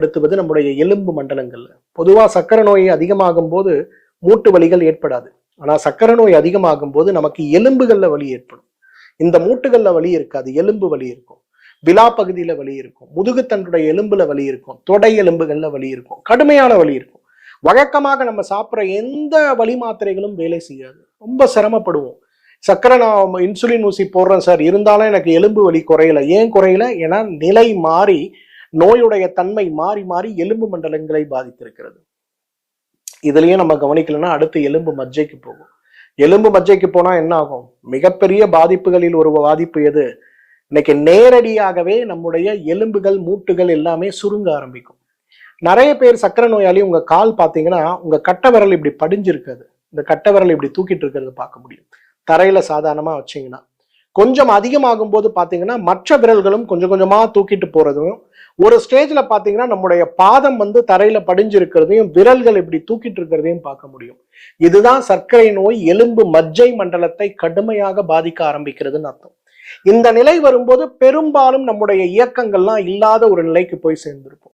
அடுத்துவது நம்முடைய எலும்பு மண்டலங்கள்ல. பொதுவா சக்கரை நோய் அதிகமாகும் போது மூட்டு வலிகள் ஏற்படாது. ஆனா சக்கரை நோய் அதிகமாகும் போது நமக்கு எலும்புகள்ல வலி ஏற்படும். இந்த மூட்டுகள்ல வலி இருக்காது, எலும்பு வலி இருக்கும். விலா பகுதியில வலி இருக்கும், முதுகுத்தண்டுடைய எலும்புல வலி இருக்கும், தொடை எலும்புகள்ல வலி இருக்கும், கடுமையான வலி இருக்கும். வழக்கமாக நம்ம சாப்பிட்ற எந்த வலி மாத்திரைகளும் வேலை செய்யாது, ரொம்ப சிரமப்படுவோம். சக்கரை நான் இன்சுலின் ஊசி போடுறேன் சார், இருந்தாலும் எனக்கு எலும்பு வலி குறையல. ஏன் குறையல? ஏன்னா நிலை மாறி, நோயுடைய தன்மை மாறி மாறி எலும்பு மண்டலங்களை பாதித்திருக்கிறது. இதுலயும் நம்ம கவனிக்கலன்னா அடுத்து எலும்பு மஜ்ஜைக்கு போகும். எலும்பு மஜ்ஜைக்கு போனா என்ன ஆகும்? மிகப்பெரிய பாதிப்புகளில் ஒரு பாதிப்பு எது? இன்னைக்கு நேரடியாகவே நம்முடைய எலும்புகள், மூட்டுகள் எல்லாமே சுருங்க ஆரம்பிக்கும். நிறைய பேர் சக்கரை நோயாளி உங்க கால் பார்த்தீங்கன்னா உங்க கட்டை விரல் இப்படி படிஞ்சிருக்காது, இந்த கட்டை விரல் இப்படி தூக்கிட்டு இருக்கிறது பார்க்க முடியும். தரையில சாதாரணமா வச்சீங்கன்னா கொஞ்சம் அதிகமாகும் போது பாத்தீங்கன்னா மற்ற விரல்களும் கொஞ்சம் கொஞ்சமா தூக்கிட்டு போறதும், ஒரு ஸ்டேஜ்ல பாத்தீங்கன்னா நம்முடைய பாதம் தரையில படிஞ்சிருக்கிறதையும் விரல்கள் இப்படி தூக்கிட்டு இருக்கிறதையும் பார்க்க முடியும். இதுதான் சர்க்கரை நோய் எலும்பு மஜ்ஜை மண்டலத்தை கடுமையாக பாதிக்க ஆரம்பிக்கிறதுன்னு அர்த்தம். இந்த நிலை வரும்போது பெரும்பாலும் நம்முடைய இயக்கங்கள்லாம் இல்லாத ஒரு நிலைக்கு போய் சேர்ந்திருக்கும்.